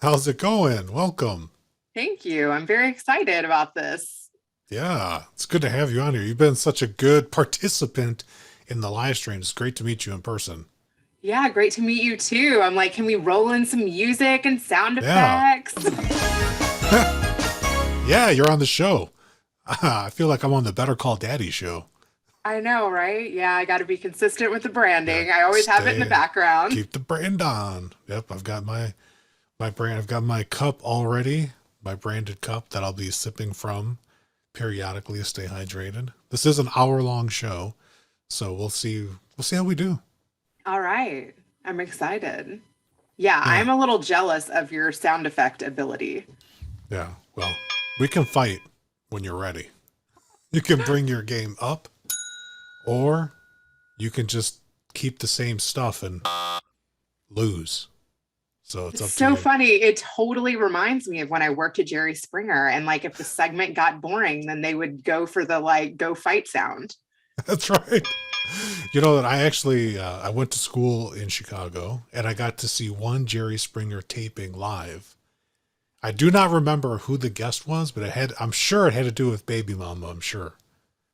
How's it going? Welcome. Thank you. I'm very excited about this. Yeah, it's good to have you on here. You've been such a good participant in the live stream. It's great to meet you in person. Yeah, great to meet you too. I'm like, can we roll in some music and sound Yeah. effects? Yeah, you're on the show. I feel like I'm on the Better Call Daddy show. I know, right? Yeah, I got to be consistent with the Yeah, branding. I always have it in the background. keep the brand on. Yep, I've got my brand. I've got my cup already, my branded cup that I'll be sipping from periodically to stay hydrated. This is an hour-long show, so we'll see. We'll see how we do. All right. I'm excited. Yeah, Yeah. I'm a little jealous of your sound effect ability. Yeah, well, we can fight when you're ready. You can bring your game up, or you can just keep the same stuff and lose. So it's It's up to so you. funny. It totally reminds me of when I worked at Jerry Springer. And like, if the segment got boring, then they would go for the like, go fight sound. That's right. You know that I actually I went to school in Chicago and I got to see one Jerry Springer taping live. I do not remember who the guest was, but I'm sure it had to do with Baby Mama, I'm sure.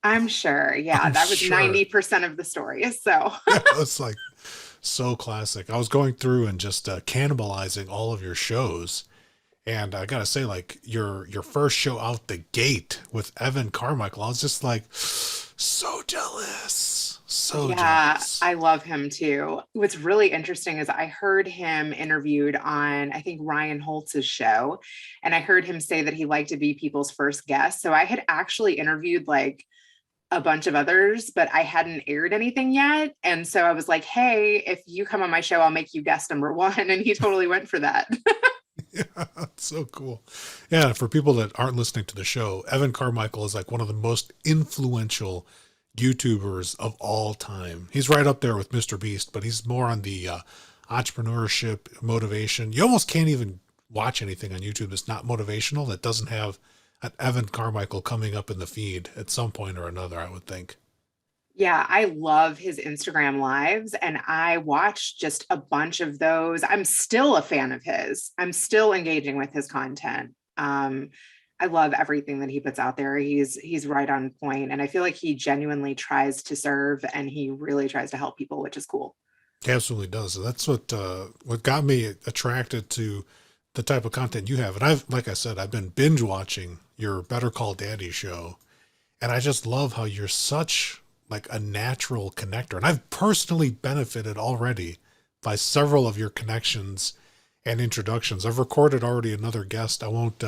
I'm sure. Yeah, I'm that was sure. 90% of the story. So, Yeah, it's like so classic. I was going through and just cannibalizing all of your shows, and I gotta say, like your first show out the gate with Evan Carmichael, I was just like so jealous, so yeah, jealous. I love him too. What's really interesting is I heard him interviewed on, I think, Ryan Holtz's show, and I heard him say that he liked to be people's first guest. So I had actually interviewed like a bunch of others, but I hadn't aired anything yet. And so I was like, hey, if you come on my show, I'll make you guest number one. And he totally went for that. Yeah, that's so cool. Yeah, for people that aren't listening to the show, Evan Carmichael is like one of the most influential YouTubers of all time. He's right up there with Mr. Beast, but he's more on the entrepreneurship, motivation. You almost can't even watch anything on YouTube that's not motivational that doesn't have an Evan Carmichael coming up in the feed at some point or another, I would think. Yeah, I love his Instagram lives and I watched just a bunch of those. I'm still a fan of his. I'm still engaging with his content. I love everything that he puts out there. He's right on point and I feel like he genuinely tries to serve and he really tries to help people, which is cool. He absolutely does. So that's what got me attracted to the type of content you have. And I've, like I said, I've been binge watching your Better Call Daddy show, and I just love how you're such like a natural connector. And I've personally benefited already by several of your connections and introductions. I've recorded already another guest. I won't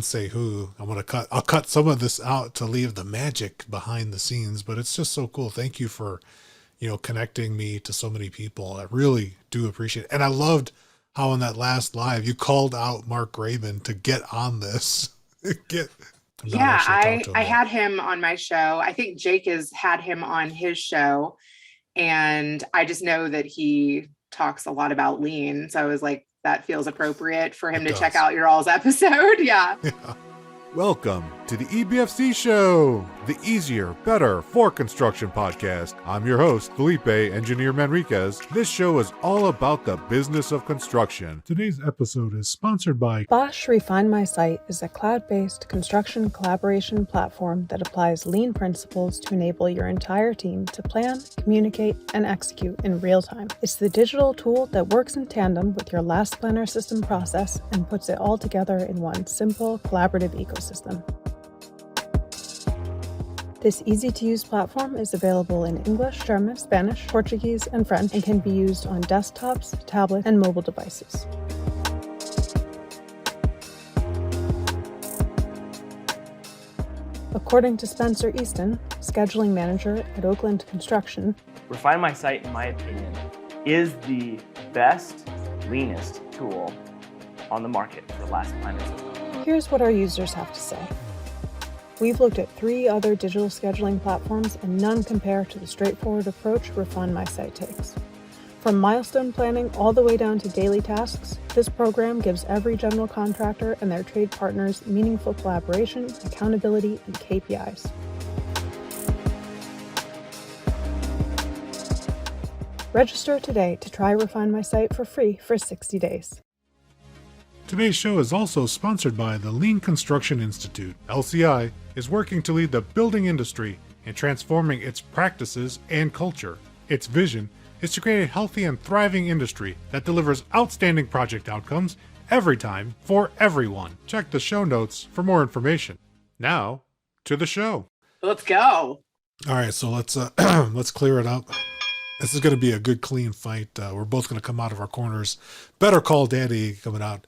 say who. I'll cut some of this out to leave the magic behind the scenes, but it's just so cool. Thank you for, connecting me to so many people. I really do appreciate it. And I loved how in that last live you called out Mark Graban to get on this. get I've not Yeah, actually talked I to him I yet. had him on my show. I think Jake has had him on his show, and I just know that he talks a lot about lean. So I was like, that feels appropriate for him It to check does. out your all's episode. Yeah. Yeah. Welcome to the EBFC Show, the easier, better for construction podcast. I'm your host, Felipe Engineer Manriquez. This show is all about the business of construction. Today's episode is sponsored by Bosch Refine My Site is a cloud-based construction collaboration platform that applies lean principles to enable your entire team to plan, communicate, and execute in real time. It's the digital tool that works in tandem with your last planner system process and puts it all together in one simple, collaborative ecosystem. This easy-to-use platform is available in English, German, Spanish, Portuguese, and French, and can be used on desktops, tablets, and mobile devices. According to Spencer Easton, scheduling manager at Oakland Construction, Refine My Site, in my opinion, is the best, leanest tool on the market for last planner system. here's what our users have to say. We've looked at 3 other digital scheduling platforms and none compare to the straightforward approach Refine My Site takes. From milestone planning all the way down to daily tasks, this program gives every general contractor and their trade partners meaningful collaboration, accountability, and KPIs. Register today to try Refine My Site for free for 60 days. Today's show is also sponsored by the Lean Construction Institute. LCI is working to lead the building industry in transforming its practices and culture. Its vision is to create a healthy and thriving industry that delivers outstanding project outcomes every time for everyone. Check the show notes for more information. Now, to the show. Let's go. All right, so let's let's clear it up. This is going to be a good, clean fight. We're both going to come out of our corners. Better Call Daddy coming out.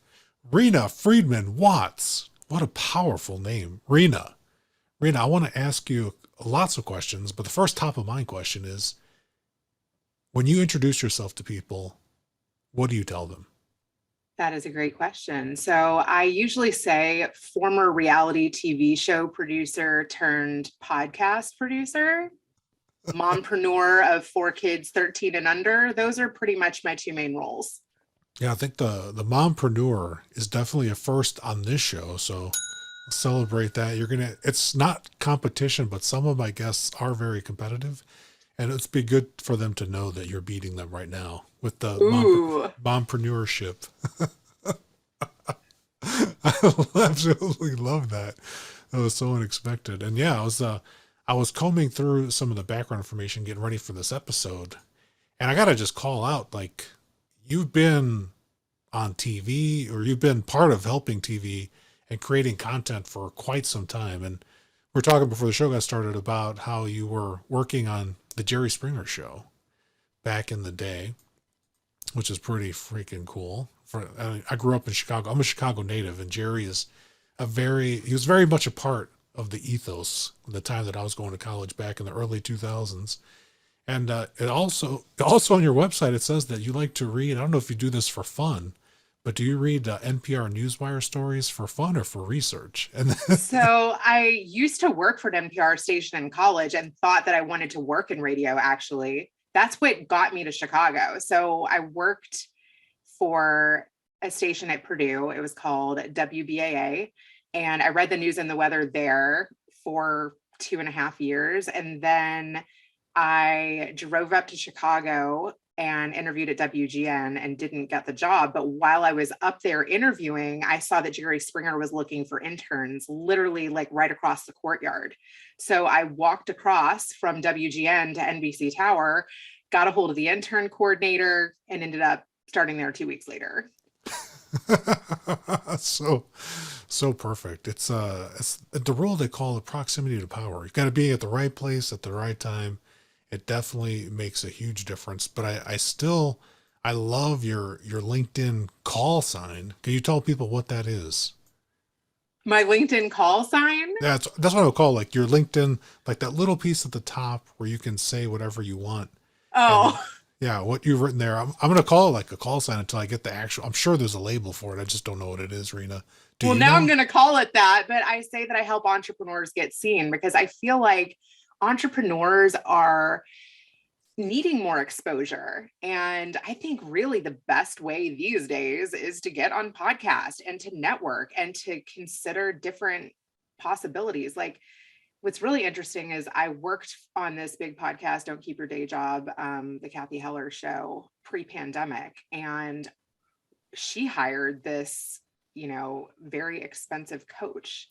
Reena Friedman Watts. What a powerful name. Reena, I want to ask you lots of questions, but the first top of mind question is, when you introduce yourself to people, what do you tell them? That is a great question. So I usually say former reality TV show producer turned podcast producer, mompreneur of 4 kids, 13 and under. Those are pretty much my 2 main roles. Yeah, I think the mompreneur is definitely a first on this show, so celebrate that. It's not competition, but some of my guests are very competitive, and it's be good for them to know that you're beating them right now with the mompreneurship. I absolutely love that. That was so unexpected. And yeah, I was combing through some of the background information, getting ready for this episode, and I gotta just call out, like, you've been on TV, or you've been part of helping TV and creating content for quite some time. And we're talking before the show got started about how you were working on the Jerry Springer show back in the day, which is pretty freaking cool. I grew up in Chicago. I'm a Chicago native, and Jerry is he was very much a part of the ethos the time that I was going to college back in the early 2000s. And it also on your website, it says that you like to read. I don't know if you do this for fun, but do you read NPR Newswire stories for fun or for research? And So I used to work for an NPR station in college and thought that I wanted to work in radio, actually. That's what got me to Chicago. So I worked for a station at Purdue. It was called WBAA. And I read the news and the weather there for 2.5 years. And then I drove up to Chicago and interviewed at WGN and didn't get the job. But while I was up there interviewing, I saw that Jerry Springer was looking for interns, literally like right across the courtyard. So I walked across from WGN to NBC Tower, got a hold of the intern coordinator, and ended up starting there 2 weeks later. So perfect. It's the role they call the proximity to power. You've got to be at the right place at the right time. It definitely makes a huge difference. But I love your LinkedIn call sign. Can you tell people what that is? My LinkedIn call sign? That's what I would call, like, your LinkedIn, like that little piece at the top where you can say whatever you want. Oh. And, yeah, what you've written there. I'm going to call it like a call sign until I get the actual. I'm sure there's a label for it. I just don't know what it is, Reena. Well, now I'm going to call it that, but I say that I help entrepreneurs get seen because I feel like entrepreneurs are needing more exposure. And I think really the best way these days is to get on podcasts and to network and to consider different possibilities. Like, what's really interesting is I worked on this big podcast, Don't Keep Your Day Job, the Kathy Heller show, pre-pandemic. And she hired this, very expensive coach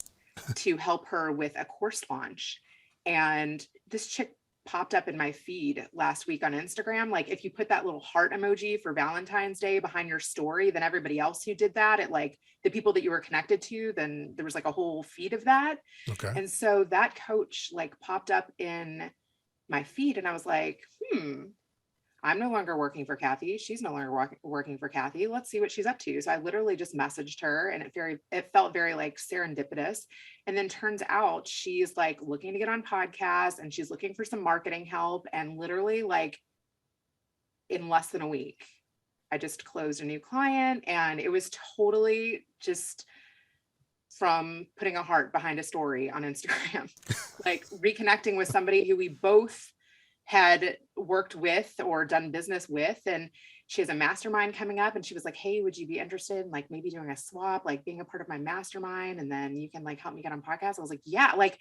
to help her with a course launch. And this chick popped up in my feed last week on Instagram. Like, if you put that little heart emoji for Valentine's Day behind your story, then everybody else who did that, like the people that you were connected to, then there was like a whole feed of that. Okay. And so that coach like popped up in my feed, and I was like, I'm no longer working for Kathy. She's no longer working for Kathy. Let's see what she's up to. So I literally just messaged her, and it felt very like serendipitous. And then turns out she's like looking to get on podcasts, and she's looking for some marketing help. And literally like in less than a week, I just closed a new client, and it was totally just from putting a heart behind a story on Instagram, like reconnecting with somebody who we both had worked with or done business with. And she has a mastermind coming up, and she was like, hey, would you be interested in like maybe doing a swap, like being a part of my mastermind, and then you can like help me get on podcasts? I was like, yeah, like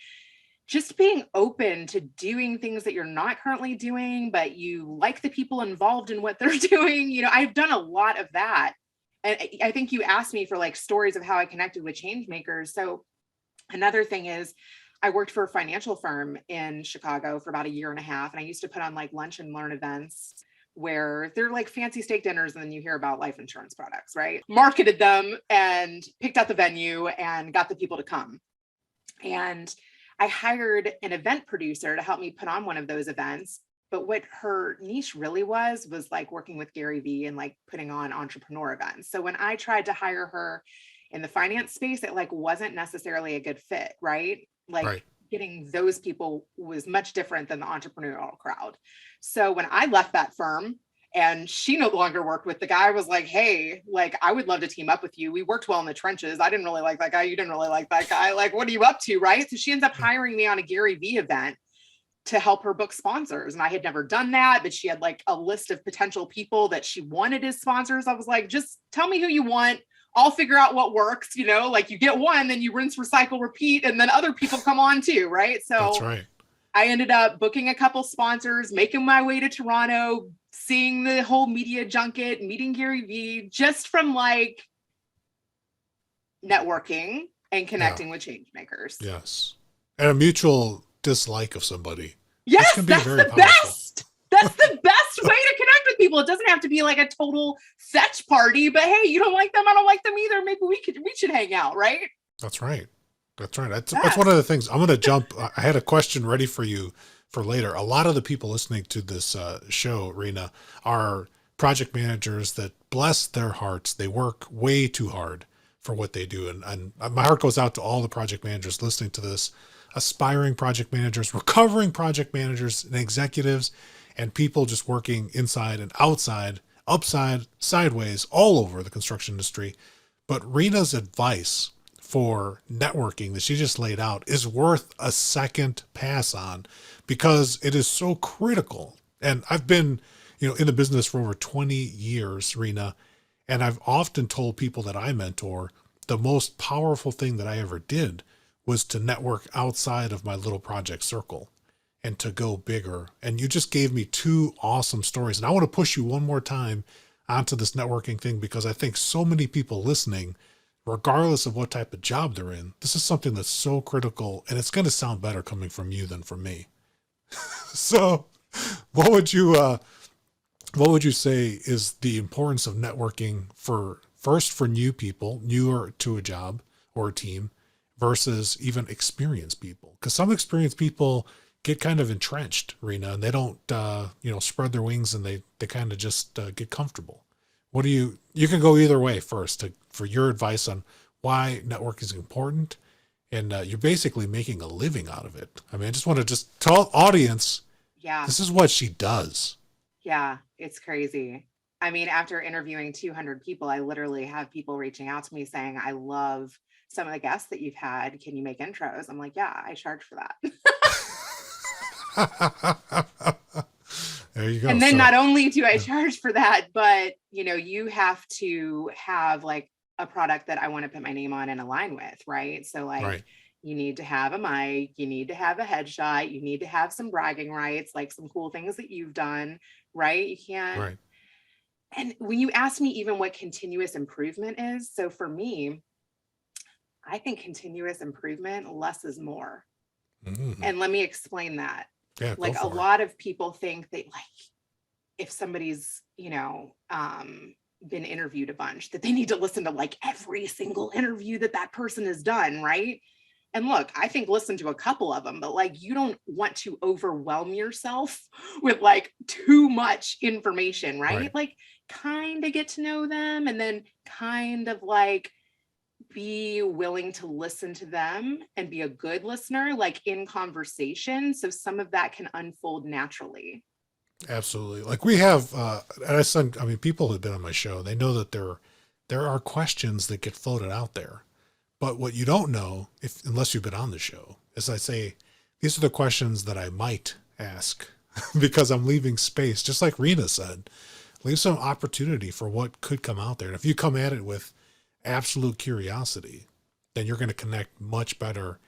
just being open to doing things that you're not currently doing, but you like the people involved in what they're doing. I've done a lot of that And I think you asked me for like stories of how I connected with change makers. So another thing is I worked for a financial firm in Chicago for about a year and a half. And I used to put on like lunch and learn events where they're like fancy steak dinners. And then you hear about life insurance products, right? Marketed them and picked out the venue and got the people to come. And I hired an event producer to help me put on one of those events. But what her niche really was like working with Gary Vee and like putting on entrepreneur events. So when I tried to hire her in the finance space, it like wasn't necessarily a good fit, right? Like Right. getting those people was much different than the entrepreneurial crowd. So when I left that firm and she no longer worked with the guy, I was like, hey, like, I would love to team up with you. We worked well in the trenches. I didn't really like that guy. You didn't really like that guy. Like, what are you up to? Right. So she ends up hiring me on a Gary Vee event to help her book sponsors. And I had never done that, but she had like a list of potential people that she wanted as sponsors. I was like, just tell me who you want. I'll figure out what works, you know, like you get one, then you rinse, recycle, repeat, and then other people come on too, right? So That's right. I ended up booking a couple sponsors, making my way to Toronto, seeing the whole media junket, meeting Gary Vee, just from like networking and connecting with change makers. Yes. And a mutual dislike of somebody. Yes, can be that's very the powerful. best. That's the best way to connect with people. It doesn't have to be like a total fetch party, but hey, you don't like them, I don't like them either. Maybe we should hang out, right? That's right. That's right. That's one of the things. I'm going to jump. I had a question ready for you for later. A lot of the people listening to this show, Reena, are project managers that, bless their hearts, they work way too hard for what they do. And my heart goes out to all the project managers listening to this, aspiring project managers, recovering project managers and executives, and people just working inside and outside, upside, sideways, all over the construction industry. But Reena's advice for networking that she just laid out is worth a second pass on, because it is so critical. And I've been, in the business for over 20 years, Reena, and I've often told people that I mentor, the most powerful thing that I ever did was to network outside of my little project circle and to go bigger. And you just gave me two awesome stories. And I want to push you one more time onto this networking thing, because I think so many people listening, regardless of what type of job they're in, this is something that's so critical, and it's going to sound better coming from you than from me. So what would you say is the importance of networking for new people, newer to a job or a team, versus even experienced people? Because some experienced people get kind of entrenched, Reena, and they don't, spread their wings, and they kind of just get comfortable. What do you can go either way first for your advice on why networking is important. And you're basically making a living out of it. I mean, I just want to tell audience, Yeah. this is what she does. Yeah, it's crazy. I mean, after interviewing 200 people, I literally have people reaching out to me saying, I love some of the guests that you've had. Can you make intros? I'm like, yeah, I charge for that. There you go. And then not only do I charge for that, but you have to have like a product that I want to put my name on and align with, right? So like Right. you need to have a mic, you need to have a headshot, you need to have some bragging rights, like some cool things that you've done, right? You can't. Right. And when you ask me even what continuous improvement is, so for me, I think continuous improvement, less is more. Mm-hmm. And let me explain that. Yeah, Like a lot of people think that like if somebody's, been interviewed a bunch, that they need to listen to like every single interview that person has done, right? And look, I think listen to a couple of them, but like you don't want to overwhelm yourself with like too much information, right? Like kind of get to know them, and then kind of like be willing to listen to them and be a good listener, like in conversation. So some of that can unfold naturally. Absolutely. Like we have, people who have been on my show, they know that there are questions that get floated out there. But what you don't know, unless you've been on the show, is I say, these are the questions that I might ask because I'm leaving space, just like Reena said, leave some opportunity for what could come out there. And if you come at it with absolute curiosity, then you're going to connect much better,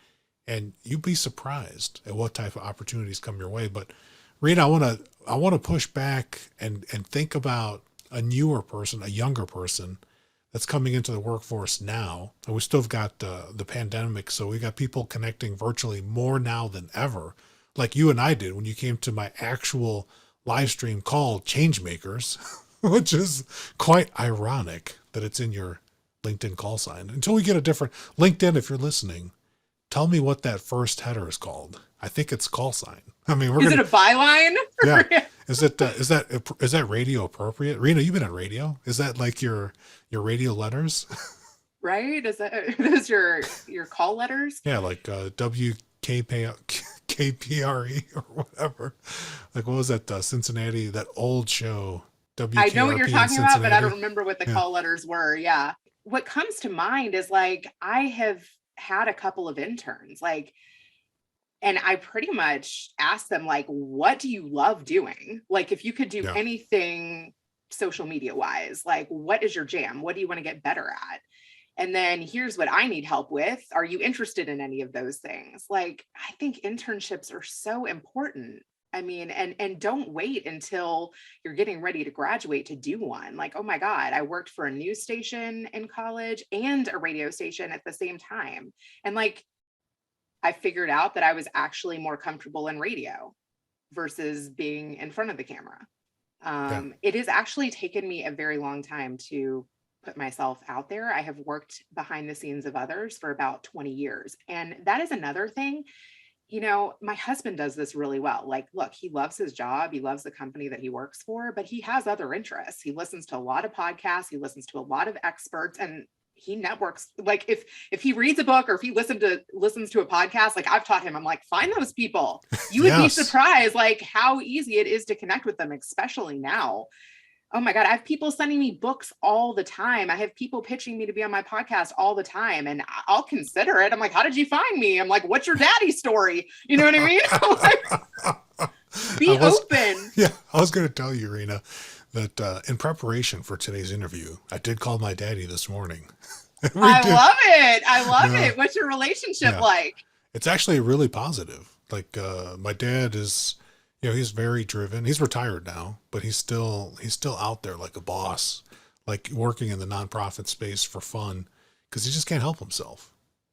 and you'd be surprised at what type of opportunities come your way. But Reena, I want to push back and think about a newer person, a younger person that's coming into the workforce now. And we still have got the pandemic. So we got people connecting virtually more now than ever. Like you and I did when you came to my actual live stream called Changemakers, which is quite ironic that it's in your LinkedIn call sign. Until we get a different LinkedIn, if you're listening, tell me what that first header is called. I think it's call sign. I mean, Is it a byline? yeah. Is that radio appropriate? Reena, you've been on radio. Is that like your radio letters? Right? Is that those your call letters? Yeah, like KPRE or whatever. Like what was that Cincinnati, that old show? WKRP I know what you're talking about, but I don't Cincinnati? remember what the Yeah. call letters were. Yeah. What comes to mind is like I have had a couple of interns, like, and I pretty much asked them, like, what do you love doing? Like, if you could do Yeah. anything social media wise, like, what is your jam? What do you want to get better at? And then here's what I need help with. Are you interested in any of those things? Like, I think internships are so important. I mean, and don't wait until you're getting ready to graduate to do one. Like, oh my God, I worked for a news station in college and a radio station at the same time. And like, I figured out that I was actually more comfortable in radio versus being in front of the camera. It has actually taken me a very long time to put myself out there. I have worked behind the scenes of others for about 20 years. And that is another thing. You know, my husband does this really well. Like, look, he loves his job. He loves the company that he works for, but he has other interests. He listens to a lot of podcasts. He listens to a lot of experts, and he networks. Like if he reads a book or if he listens to a podcast, like I've taught him, I'm like, find those people. You would be Yes. surprised like how easy it is to connect with them, especially now. Oh my God, I have people sending me books all the time. I have people pitching me to be on my podcast all the time, and I'll consider it. I'm like, how did you find me? I'm like, what's your daddy story? You know what I mean? Like, be open. Yeah, I was going to tell you, Reena, that in preparation for today's interview, I did call my daddy this morning. Love it. I love Yeah. it. What's your relationship Yeah. like? It's actually really positive. Like my dad is, he's very driven. He's retired now, but he's still out there like a boss, like working in the nonprofit space for fun because he just can't help himself.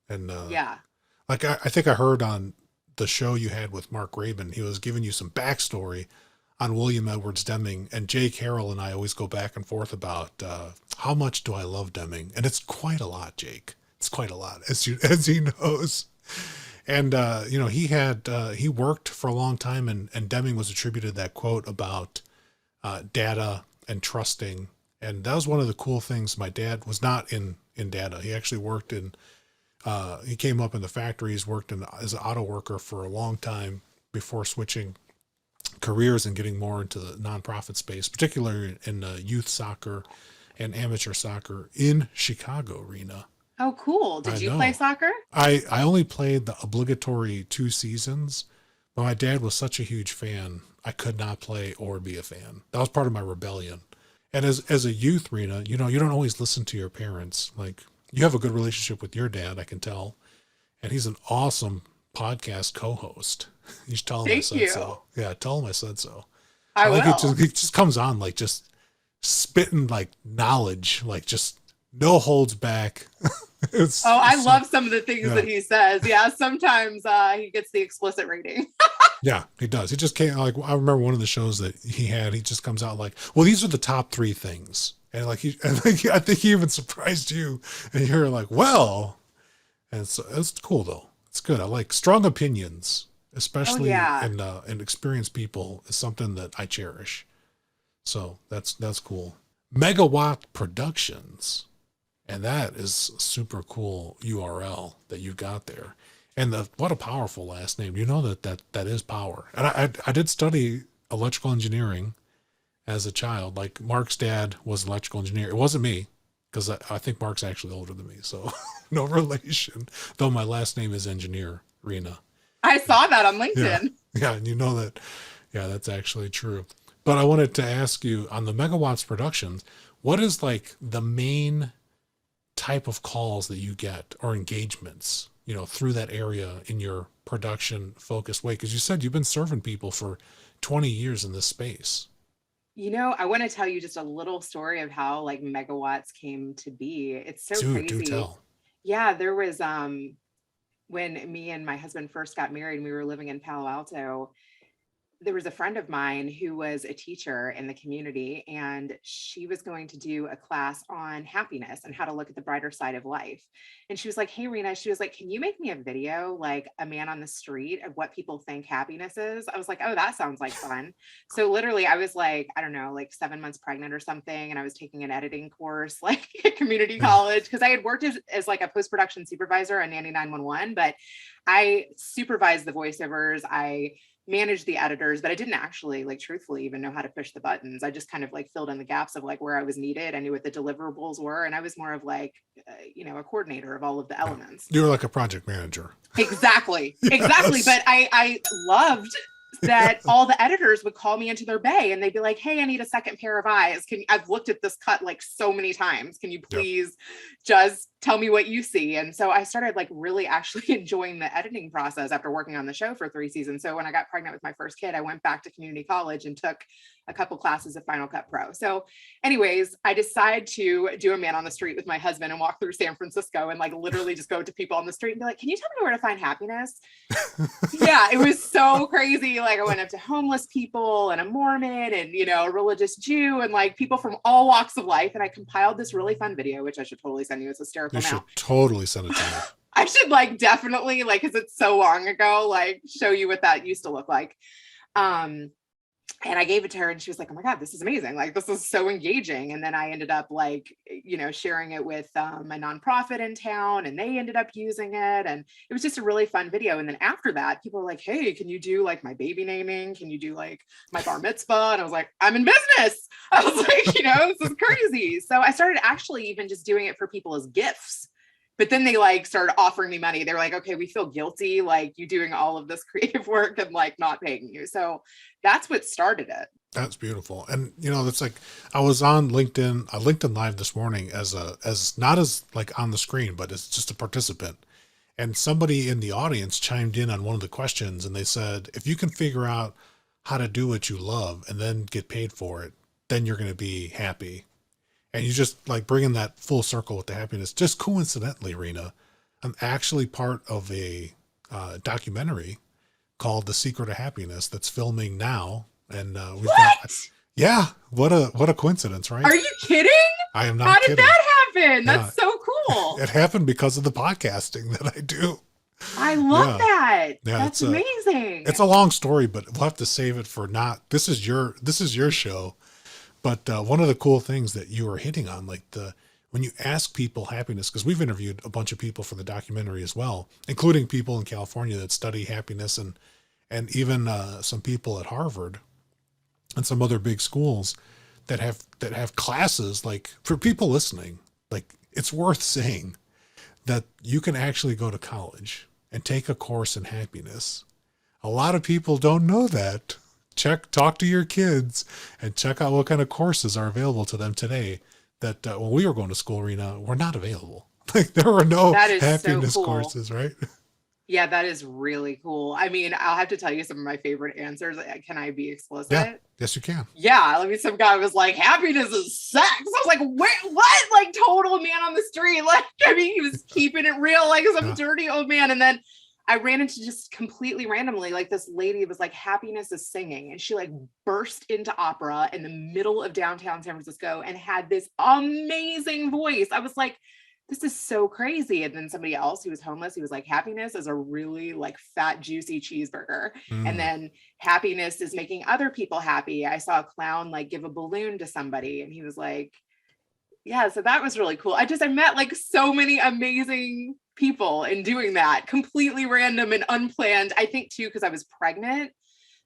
And Yeah. like I think I heard on the show you had with Mark Rabin, he was giving you some backstory on William Edwards Deming, and Jake Harrell and I always go back and forth about how much do I love Deming, and it's quite a lot, Jake. It's quite a lot, as he knows. And he worked for a long time, and Deming was attributed that quote about data and trusting, and that was one of the cool things. My dad was not in data. He actually worked in. He came up in the factories, worked as an auto worker for a long time before switching careers and getting more into the nonprofit space, particularly in youth soccer and amateur soccer in Chicago, Reena. Oh, cool. Did I you know. play soccer? I only played the obligatory 2 seasons, but my dad was such a huge fan, I could not play or be a fan. That was part of my rebellion. And as a youth, Reena, you don't always listen to your parents. Like, you have a good relationship with your dad, I can tell. And he's an awesome podcast co-host. You should tell him I Thank said you. so. Yeah, tell him I said so. I will. like it just comes on like just spitting like knowledge, like just no holds back. I love some of the things Yeah. that he says. Yeah, sometimes he gets the explicit rating. Yeah, he does. He just can't, like, I remember one of the shows that he had, he just comes out like, well, these are the top 3 things. And like, I think he even surprised you, and you're like, well, and so it's cool though. It's good. I like strong opinions, especially yeah. in experienced people, is something that I cherish. So that's cool. Megawatt Productions. And that is a super cool URL that you got there. And what a powerful last name. You know that is power. And I did study electrical engineering as a child. Like, Mark's dad was an electrical engineer. It wasn't me, because I think Mark's actually older than me. So no relation, though my last name is Engineer, Reena. I saw that on LinkedIn. Yeah, and you know that. Yeah, that's actually true. But I wanted to ask you, on the Megawatts Productions, what is like the main type of calls that you get or engagements, through that area in your production focused way? Because you said you've been serving people for 20 years in this space. I want to tell you just a little story of how like megawatts came to be. It's so Do crazy. tell. Yeah, there was when me and my husband first got married and we were living in Palo Alto, there was a friend of mine who was a teacher in the community, and she was going to do a class on happiness and how to look at the brighter side of life. And she was like, "Hey, Reena," she was like, "can you make me a video, like a man on the street, of what people think happiness is?" I was like, "Oh, that sounds like fun." So literally I was like, I don't know, like 7 months pregnant or something. And I was taking an editing course like at community college, because I had worked as like a post-production supervisor on Nanny 911, but I supervised the voiceovers. I manage the editors, but I didn't actually like truthfully even know how to push the buttons. I just kind of like filled in the gaps of like where I was needed. I knew what the deliverables were. And I was more of like, a coordinator of all of the elements. You were like a project manager. Exactly. Yes. Exactly. But I loved that all the editors would call me into their bay and they'd be like, "Hey, I need a second pair of eyes. I've looked at this cut like so many times. Can you please just tell me what you see?" And so I started like really actually enjoying the editing process after working on the show for 3 seasons. So when I got pregnant with my first kid, I went back to community college and took a couple classes of Final Cut Pro. So anyways, I decided to do a man on the street with my husband and walk through San Francisco and like literally just go to people on the street and be like, "Can you tell me where to find happiness?" Yeah, it was so crazy. Like I went up to homeless people and a Mormon and, a religious Jew and like people from all walks of life. And I compiled this really fun video, which I should totally send you. It's hysterical You now. should totally send it to me. I should like definitely like, cause it's so long ago, like show you what that used to look like. And I gave it to her and she was like, "Oh my God, this is amazing. Like, this is so engaging." And then I ended up like, sharing it with a nonprofit in town and they ended up using it. And it was just a really fun video. And then after that, people were like, "Hey, can you do like my baby naming? Can you do like my bar mitzvah?" And I was like, "I'm in business." I was like, this is crazy. So I started actually even just doing it for people as gifts. But then they like started offering me money. They were like, "Okay, we feel guilty, like you doing all of this creative work and like not paying you." So that's what started it. That's beautiful. And it's like I was on LinkedIn, LinkedIn Live this morning as not as like on the screen, but as just a participant. And somebody in the audience chimed in on one of the questions and they said, "If you can figure out how to do what you love and then get paid for it, then you're going to be happy." And you just like bringing that full circle with the happiness. Just coincidentally, Reena, I'm actually part of a documentary called "The Secret of Happiness" that's filming now. And we've got, what a coincidence, right? Are you kidding? I am not How did kidding. that happen? That's so cool. It happened because of the podcasting that I do. I love that. Yeah, that's amazing. It's a long story, but we'll have to save it for this is your show. But one of the cool things that you were hitting on, like when you ask people happiness, because we've interviewed a bunch of people for the documentary as well, including people in California that study happiness and even some people at Harvard and some other big schools that have classes. Like for people listening, like it's worth saying that you can actually go to college and take a course in happiness. A lot of people don't know that. Talk to your kids and check out what kind of courses are available to them today that when we were going to school, Reena, were not available. Like there were no happiness courses, right? Yeah, that is really cool. I mean, I'll have to tell you some of my favorite answers. Can I be explicit? Yeah, yes, you can. Yeah, I mean, some guy was like, "Happiness is sex." I was like, "Wait, what?" Like total man on the street. Like, I mean, he was keeping it real, like some dirty old man. And then I ran into just completely randomly, like this lady was like, "Happiness is singing." And she like burst into opera in the middle of downtown San Francisco and had this amazing voice. I was like, this is so crazy. And then somebody else who was homeless, he was like, "Happiness is a really like fat, juicy cheeseburger." And then happiness is making other people happy. I saw a clown like give a balloon to somebody and he was like, yeah, so that was really cool. I met like so many amazing people in doing that, completely random and unplanned. I think too, because I was pregnant,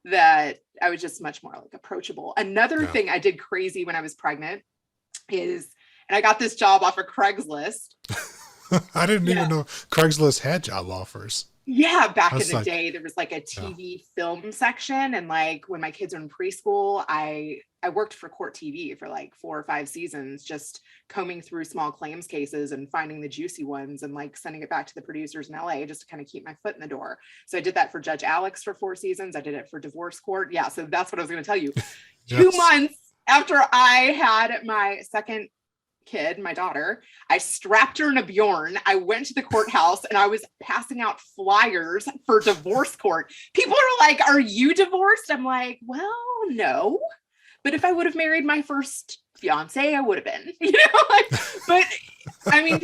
that I was just much more like approachable. Another thing I did crazy when I was pregnant is, and I got this job off of Craigslist. I didn't even know Craigslist had job offers. Yeah, back in the day, there was like a TV film section. And like when my kids were in preschool, I worked for Court TV for like 4 or 5 seasons, just combing through small claims cases and finding the juicy ones and like sending it back to the producers in LA just to kind of keep my foot in the door. So I did that for Judge Alex for 4 seasons. I did it for divorce court. Yeah, so that's what I was going to tell you. 2 months after I had my second kid, my daughter, I strapped her in a Bjorn. I went to the courthouse and I was passing out flyers for divorce court. People are like, "Are you divorced?" I'm like, "Well, no. But if I would have married my first fiance, I would have been." But I mean,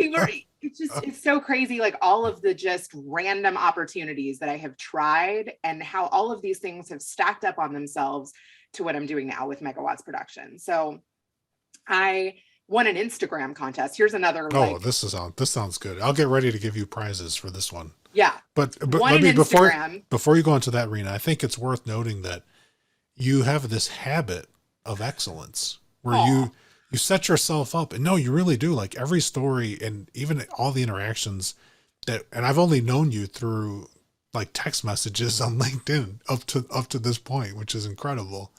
it's so crazy, like all of the just random opportunities that I have tried and how all of these things have stacked up on themselves to what I'm doing now with Megawatts Production. So I won an Instagram contest. Here's another. This sounds good. I'll get ready to give you prizes for this one. Yeah. But let me, before you go into that, Reena, I think it's worth noting that you have this habit of excellence where you set yourself up, and no, you really do. Like every story and even all the interactions and I've only known you through like text messages on LinkedIn up to this point, which is incredible.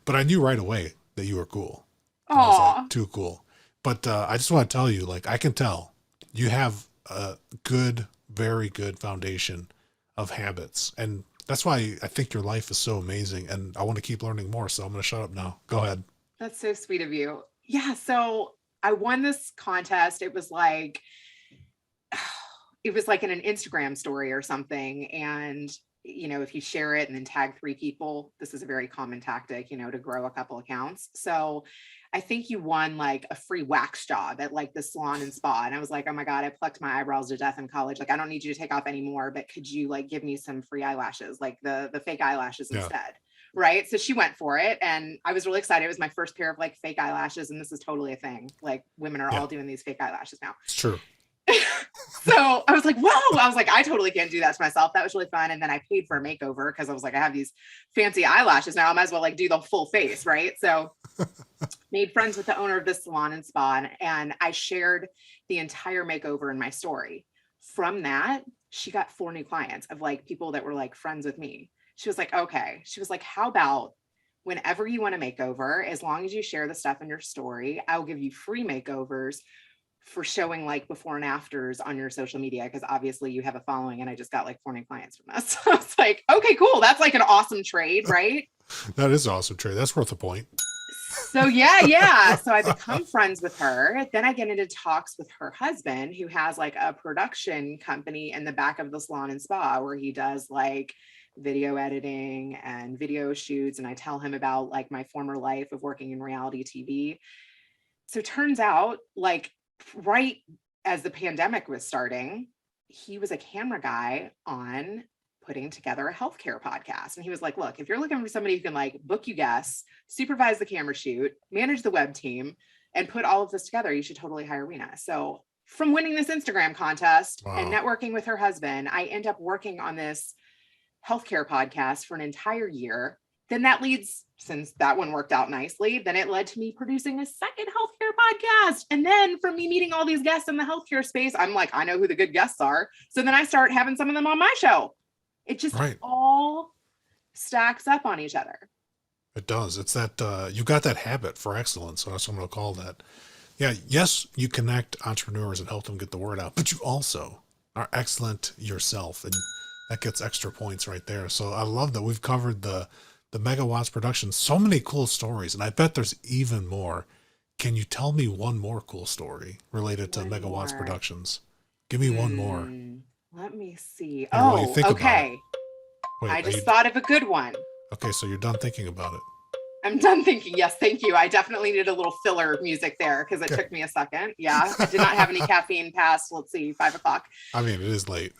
But I knew right away that you were cool. I was like, too cool. But I just want to tell you, like, I can tell you have a good, very good foundation of habits. And that's why I think your life is so amazing. And I want to keep learning more. So I'm going to shut up now. Go ahead. That's so sweet of you. Yeah. So I won this contest. It was like in an Instagram story or something. And, if you share it and then tag 3 people, this is a very common tactic, to grow a couple accounts. So I think you won like a free wax job at like the salon and spa. And I was like, oh my God, I plucked my eyebrows to death in college. Like, I don't need you to take off anymore, but could you like give me some free eyelashes, like the fake eyelashes instead? Right. So she went for it. And I was really excited. It was my first pair of like fake eyelashes. And this is totally a thing. Like women are all doing these fake eyelashes now. It's true. So I was like, whoa, I was like, I totally can't do that to myself. That was really fun. And then I paid for a makeover because I was like, I have these fancy eyelashes now. I might as well like do the full face. Right. So made friends with the owner of this salon and spa. And I shared the entire makeover in my story. From that, she got 4 new clients of like people that were like friends with me. She was like, okay. She was like, how about whenever you want a makeover, as long as you share the stuff in your story, I'll give you free makeovers for showing like before and afters on your social media. Cause obviously you have a following and I just got like 4 new clients from this. So I was like, okay, cool. That's like an awesome trade, right? That is an awesome trade. That's worth a point. So yeah. So I become friends with her. Then I get into talks with her husband, who has like a production company in the back of the salon and spa where he does like video editing and video shoots. And I tell him about like my former life of working in reality TV. So it turns out like right as the pandemic was starting, he was a camera guy on putting together a healthcare podcast. And he was like, look, if you're looking for somebody who can like book you guests, supervise the camera shoot, manage the web team, and put all of this together, you should totally hire Reena. So from winning this Instagram contest and networking with her husband, I end up working on this healthcare podcast for an entire year. Then that leads, since that one worked out nicely, then it led to me producing a second healthcare podcast. And then from me meeting all these guests in the healthcare space, I'm like, I know who the good guests are. So then I start having some of them on my show. It just all stacks up on each other. It does. It's that you got that habit for excellence. So that's what I'm going to call that. Yeah. Yes, you connect entrepreneurs and help them get the word out, but you also are excellent yourself. And that gets extra points right there. So I love that we've covered the Megawatts Production. So many cool stories. And I bet there's even more. Can you tell me one more cool story related to Megawatts Productions? Give me one more. Let me see. Okay. Wait, I just thought of a good one. Okay, so you're done thinking about it. I'm done thinking. Yes, thank you. I definitely needed a little filler music there because it took me a second. Yeah, I did not have any caffeine past, let's see, 5 o'clock. I mean, it is late.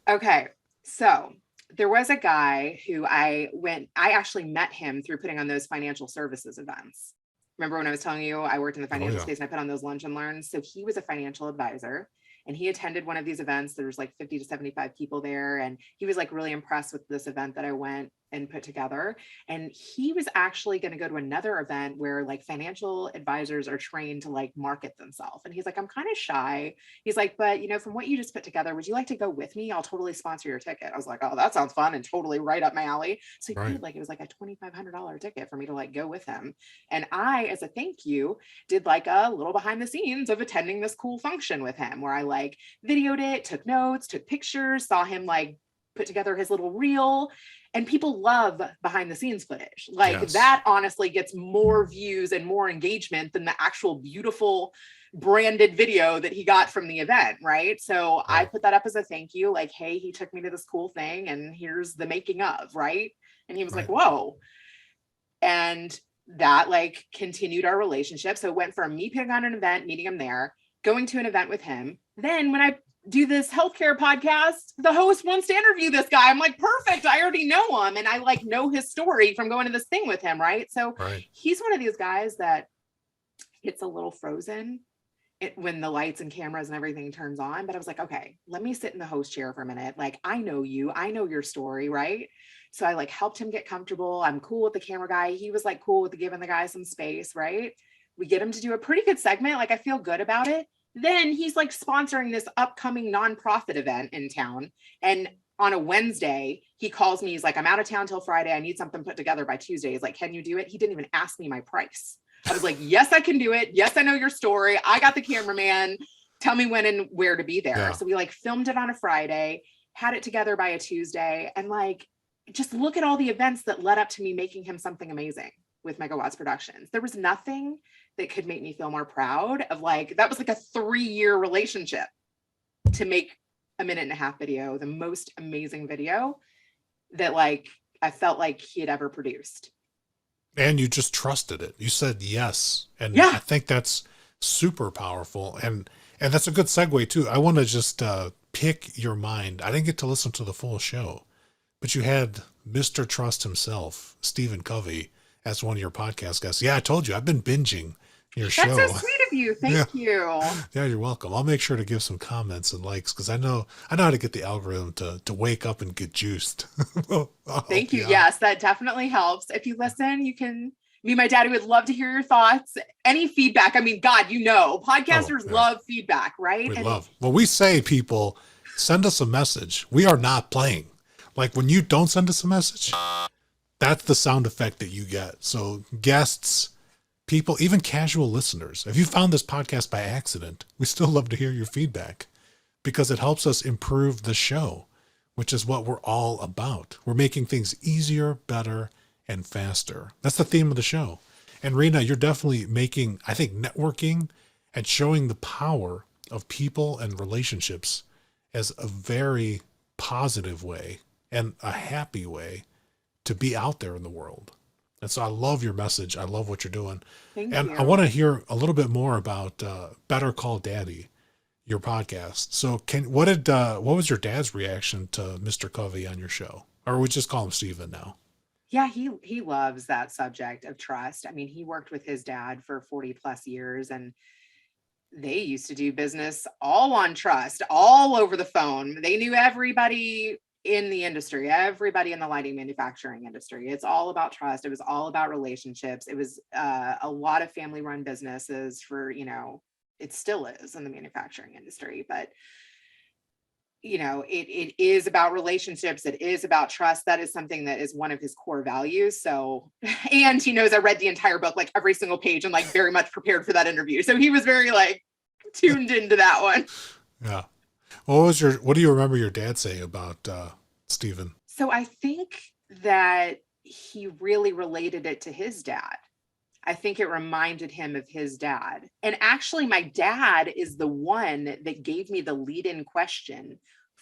Okay, so there was a guy who I actually met him through putting on those financial services events. Remember when I was telling you I worked in the financial space and I put on those lunch and learns? So he was a financial advisor. And he attended one of these events. There was like 50 to 75 people there. And he was like really impressed with this event that I went and put together. And he was actually going to go to another event where like financial advisors are trained to like market themselves. And he's like, I'm kind of shy. He's like, but from what you just put together, would you like to go with me? I'll totally sponsor your ticket. I was like, oh, that sounds fun and totally right up my alley. So he paid it was like a $2,500 ticket for me to like go with him. And I, as a thank you, did like a little behind the scenes of attending this cool function with him where I like videoed it, took notes, took pictures, saw him like put together his little reel, and people love behind the scenes footage. Like Yes. that honestly gets more views and more engagement than the actual beautiful branded video that he got from the event, right? So I Right. put that up as a thank you, like, hey, he took me to this cool thing and here's the making of, right? And he was like, Right. whoa. And that like continued our relationship. So it went from me putting on an event, meeting him there, going to an event with him. Then when I do this healthcare podcast, the host wants to interview this guy. I'm like, perfect. I already know him. And I like know his story from going to this thing with him, right? So Right. he's one of these guys that gets a little frozen when the lights and cameras and everything turns on. But I was like, okay, let me sit in the host chair for a minute. Like, I know you, I know your story, right? So I like helped him get comfortable. I'm cool with the camera guy. He was like cool with giving the guy some space, right? We get him to do a pretty good segment. Like, I feel good about it. Then he's like sponsoring this upcoming nonprofit event in town. And on a Wednesday, he calls me. He's like, I'm out of town till Friday. I need something put together by Tuesday. He's like, can you do it? He didn't even ask me my price. I was like, yes, I can do it. Yes, I know your story. I got the cameraman. Tell me when and where to be there. Yeah. So we like filmed it on a Friday, had it together by a Tuesday, and like, just look at all the events that led up to me making him something amazing with Megawatts Productions. There was nothing that could make me feel more proud of like, that was like a 3-year relationship to make a 1.5-minute video, the most amazing video that like, I felt like he had ever produced. And you just trusted it. You said yes. And Yeah. I think that's super powerful. And that's a good segue too. I want to just pick your mind. I didn't get to listen to the full show, but you had Mr. Trust himself, Stephen Covey, as one of your podcast guests. Yeah, I told you, I've been binging your show. That's so sweet of you. Thank you. Yeah, you're welcome. I'll make sure to give some comments and likes because I know how to get the algorithm to wake up and get juiced. Well, Thank you. yeah. Yes, that definitely helps. If you listen, you can. Me and my daddy would love to hear your thoughts. Any feedback. I mean, God, you know, podcasters yeah. love feedback, right? We And love. When we say people, send us a message, we are not playing. Like when you don't send us a message, that's the sound effect that you get. So guests, people, even casual listeners, if you found this podcast by accident, we still love to hear your feedback because it helps us improve the show, which is what we're all about. We're making things easier, better, and faster. That's the theme of the show. And Reena, you're definitely making, I think, networking and showing the power of people and relationships as a very positive way and a happy way to be out there in the world. And so I love your message. I love what you're doing. thank And you. I want to hear a little bit more about Better Call Daddy, your podcast. So what was your dad's reaction to Mr. Covey on your show? Or we just call him Steven now. Yeah, he loves that subject of trust. I mean, he worked with his dad for 40 plus years, and they used to do business all on trust, all over the phone. They knew everybody in the industry, everybody in the lighting manufacturing industry. It's all about trust. It was all about relationships. It was a lot of family run businesses for, it still is in the manufacturing industry, but it is about relationships. It is about trust. That is something that is one of his core values. So, and he knows I read the entire book, like every single page, and like very much prepared for that interview. So he was very like tuned into that one. Yeah. What do you remember your dad saying about Steven? So I think that he really related it to his dad. I think it reminded him of his dad. And actually, my dad is the one that gave me the lead-in question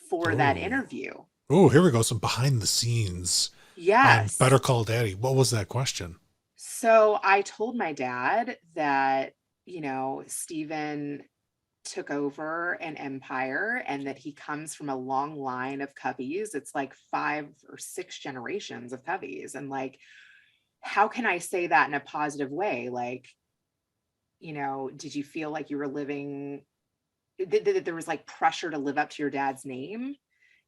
for that Oh. interview. Oh, here we go. Some behind the scenes Yes. on Better Call Daddy. What was that question? So I told my dad that, Steven took over an empire and that he comes from a long line of Coveys. It's like 5 or 6 generations of Coveys. And like, how can I say that in a positive way? Like, did you feel like you were living, that there was like pressure to live up to your dad's name?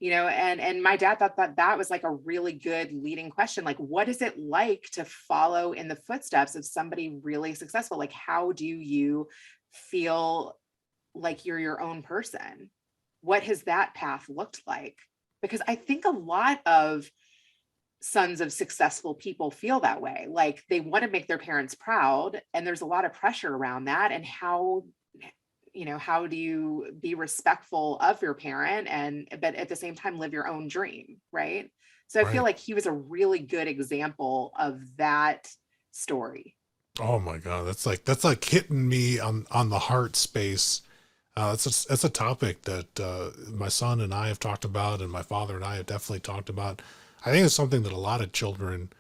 And my dad thought that was like a really good leading question. Like, what is it like to follow in the footsteps of somebody really successful? Like, how do you feel like you're your own person? What has that path looked like? Because I think a lot of sons of successful people feel that way. Like they want to make their parents proud, and there's a lot of pressure around that. And how how do you be respectful of your parent but at the same time live your own dream, right? So I feel Right. like he was a really good example of that story. Oh my God. That's like hitting me on the heart space. That's a topic that my son and I have talked about, and my father and I have definitely talked about. I think it's something that a lot of children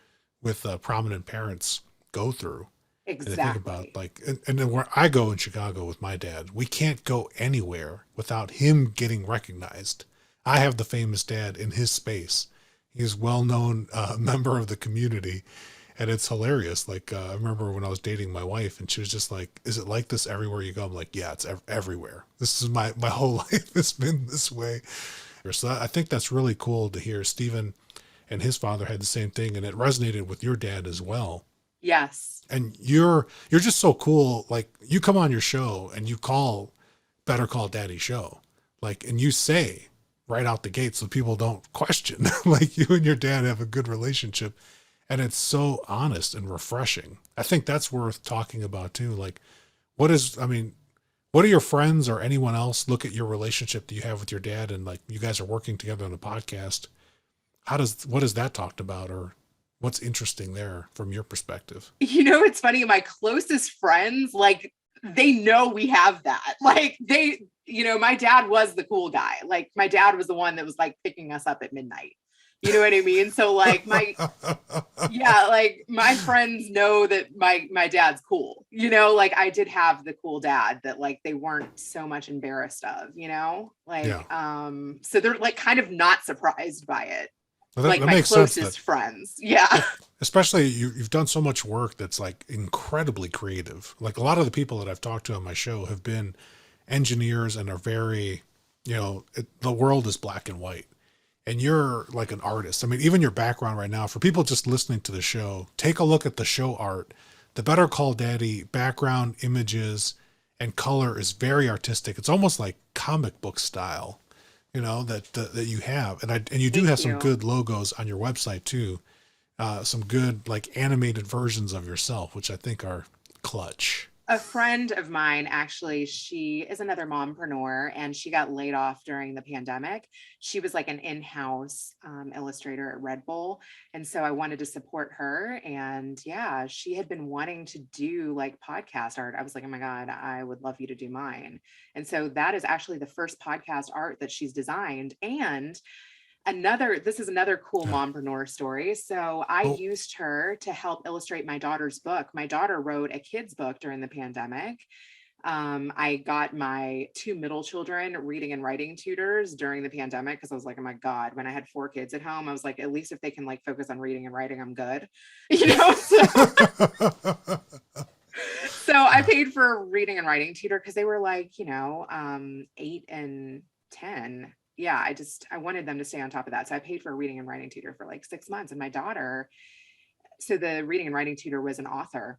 with prominent parents go through. And I think about Exactly. like, and then where I go in Chicago with my dad, we can't go anywhere without him getting recognized. I have the famous dad in his space. He's a well-known member of the community, and it's hilarious. Like I remember when I was dating my wife, and she was just like, "Is it like this everywhere you go?" I'm like, "Yeah, it's everywhere. This is my whole life has been this way." So I think that's really cool to hear. Stephen and his father had the same thing, and it resonated with your dad as well. Yes. And you're just so cool. Like you come on your show and you call Better Call Daddy show, like, and you say right out the gate so people don't question. Like you and your dad have a good relationship, and it's so honest and refreshing. I think that's worth talking about too. Like, what do your friends or anyone else look at your relationship that you have with your dad, and like you guys are working together on a podcast? What is that talked about, or what's interesting there from your perspective? It's funny. My closest friends, like, they know we have that. Like my dad was the cool guy. Like my dad was the one that was like picking us up at midnight. You know what I mean? So like like my friends know that my dad's cool. Like I did have the cool dad that like they weren't so much embarrassed of, like, Yeah. So they're like kind of not surprised by it. Well, that Like my makes sense. closest friends. Yeah. Especially you've done so much work that's like incredibly creative. Like a lot of the people that I've talked to on my show have been engineers and are very, the world is black and white. And you're like an artist. I mean, even your background right now, for people just listening to the show, take a look at the show art. The Better Call Daddy background images and color is very artistic. It's almost like comic book style, that you have. And you do Thank have some you. good logos on your website too. Some good like animated versions of yourself, which I think are clutch. A friend of mine, actually, she is another mompreneur and she got laid off during the pandemic. She was like an in-house illustrator at Red Bull. And so I wanted to support her. And yeah, she had been wanting to do like podcast art. I was like, oh my God, I would love you to do mine. And so that is actually the first podcast art that she's designed. And this is another cool Yeah. mompreneur story. So I Oh, used her to help illustrate my daughter's book. My daughter wrote a kid's book during the pandemic. I got my 2 middle children reading and writing tutors during the pandemic because I was like, oh my God, when I had 4 kids at home, I was like, at least if they can like focus on reading and writing, I'm good. So I paid for a reading and writing tutor because they were like, 8 and 10. Yeah, I wanted them to stay on top of that. So I paid for a reading and writing tutor for like 6 months. And my daughter, so the reading and writing tutor was an author.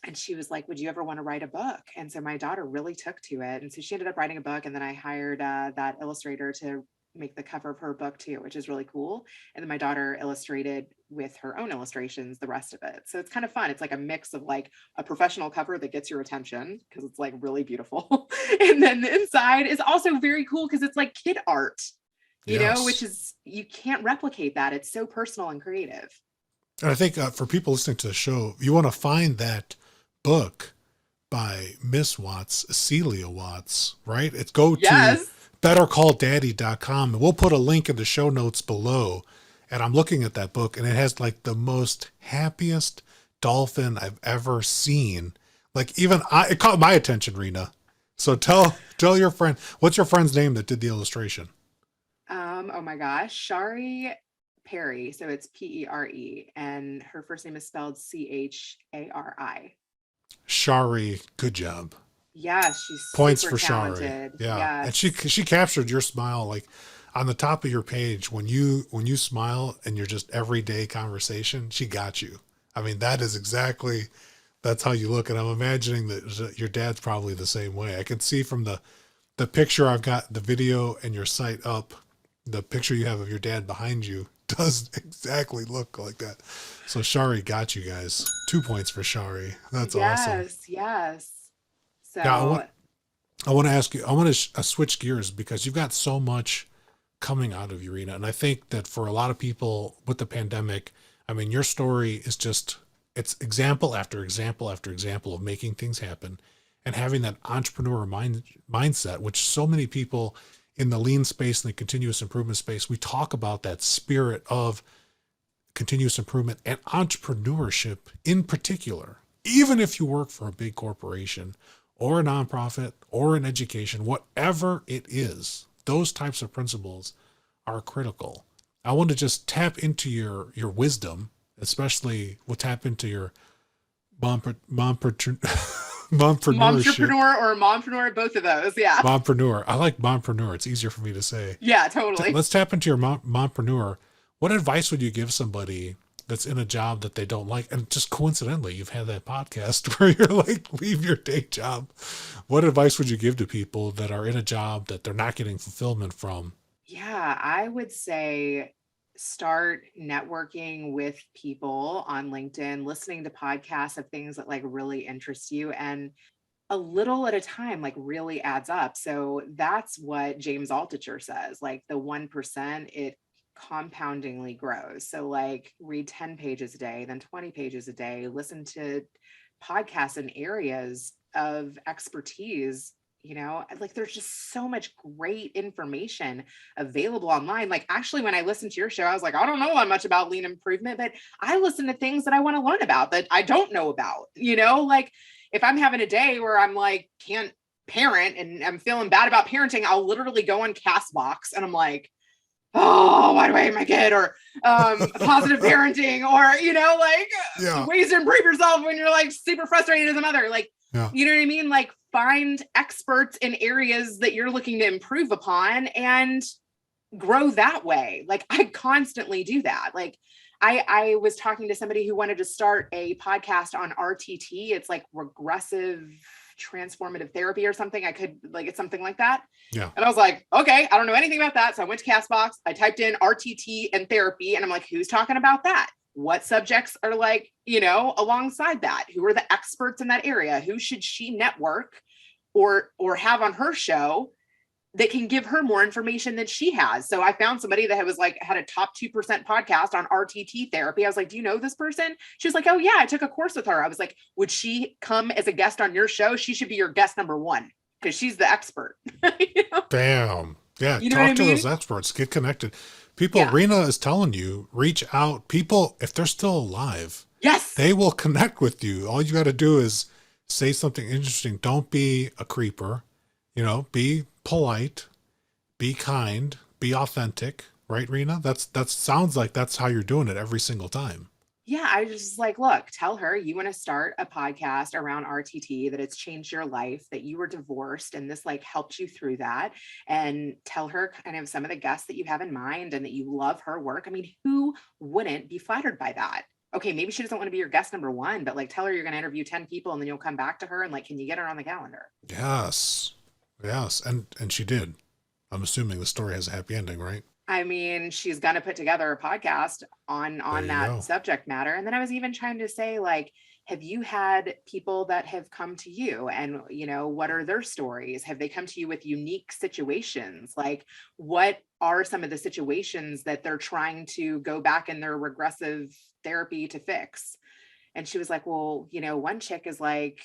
And she was like, would you ever want to write a book? And so my daughter really took to it. And so she ended up writing a book. And then I hired that illustrator to make the cover of her book too, which is really cool. And then my daughter illustrated with her own illustrations the rest of it. So it's kind of fun. It's like a mix of like a professional cover that gets your attention because it's like really beautiful. And then the inside is also very cool because it's like kid art, which is, you can't replicate that. It's so personal and creative. And I think for people listening to the show, you want to find that book by Miss Watts, Celia Watts, right? It's go to bettercalldaddy.com, and we'll put a link in the show notes below. And I'm looking at that book, and it has like the most happiest dolphin I've ever seen. Like even it caught my attention, Reena. So tell your friend, what's your friend's name that did the illustration? Oh my gosh, Shari Perry. So it's Pere, and her first name is spelled Chari. Shari, good job. Yeah, she's Points super for talented. Shari. Yeah. Yes. And she captured your smile like on the top of your page when you smile and you're just everyday conversation, she got you. I mean, that's how you look. And I'm imagining that your dad's probably the same way. I can see from the picture I've got, the video and your site up, the picture you have of your dad behind you does exactly look like that. So Shari got you guys. 2 points for Shari. That's awesome. Yes. So Now, I want to ask you, I want to switch gears because you've got so much coming out of you, Reena. And I think that for a lot of people with the pandemic, I mean, your story is just, it's example after example after example of making things happen and having that entrepreneur mindset, which so many people in the lean space and the continuous improvement space, we talk about that spirit of continuous improvement and entrepreneurship in particular. Even if you work for a big corporation or a nonprofit or in education, whatever it is, those types of principles are critical. I want to just tap into your wisdom, especially we'll tap into your mompreneurship. Momtrepreneur or mompreneur, both of those. Yeah. Mompreneur. I like mompreneur. It's easier for me to say. Yeah, totally. Let's tap into your mompreneur. What advice would you give somebody that's in a job that they don't like? And just coincidentally, you've had that podcast where you're like, leave your day job. What advice would you give to people that are in a job that they're not getting fulfillment from? Yeah, I would say start networking with people on LinkedIn, listening to podcasts of things that like really interest you, and a little at a time like really adds up. So that's what James Altucher says, like the 1%, it compoundingly grows. So like read 10 pages a day, then 20 pages a day, listen to podcasts in areas of expertise. You know, like there's just so much great information available online. Like actually, when I listened to your show, I was like, I don't know that much about lean improvement, but I listen to things that I want to learn about that I don't know about. You know, like if I'm having a day where I'm like, can't parent and I'm feeling bad about parenting, I'll literally go on Castbox and I'm like, oh, why do I hate my kid? Or positive parenting, or, you know, like ways to improve yourself when you're like super frustrated as a mother. Like, you know what I mean? Like find experts in areas that you're looking to improve upon and grow that way. Like I constantly do that. Like I was talking to somebody who wanted to start a podcast on RTT. It's like regressive transformative therapy or something. I could like, it's something like that. Yeah. And I was like, okay, I don't know anything about that. So I went to Castbox, I typed in RTT and therapy, and I'm like, who's talking about that? What subjects are like, you know, alongside that? Who are the experts in that area? Who should she network or have on her show that can give her more information than she has? So I found somebody that was like, had a top 2% podcast on RTT therapy. I was like, do you know this person? She was like, oh yeah, I took a course with her. I was like, would she come as a guest on your show? She should be your guest number one because she's the expert. You know? Bam. Yeah. You know Talk to what I mean? those experts, get connected. People, Yeah. Reena is telling you, reach out. People, if they're still alive, Yes. they will connect with you. All you got to do is say something interesting. Don't be a creeper, you know, be polite, be kind, be authentic, right, Reena? That sounds like that's how you're doing it every single time. Yeah, I was just like, look, tell her you want to start a podcast around RTT, that it's changed your life, that you were divorced and this like helped you through that. And tell her kind of some of the guests that you have in mind and that you love her work. I mean, who wouldn't be flattered by that? Okay, maybe she doesn't want to be your guest number one, but like tell her you're going to interview 10 people and then you'll come back to her and like, can you get her on the calendar? Yes. Yes. And she did. I'm assuming the story has a happy ending, right? I mean, she's going to put together a podcast on that subject matter. And then I was even trying to say, like, have you had people that have come to you and, you know, what are their stories? Have they come to you with unique situations? Like, what are some of the situations that they're trying to go back in their regressive therapy to fix? And she was like, well, you know, one chick is like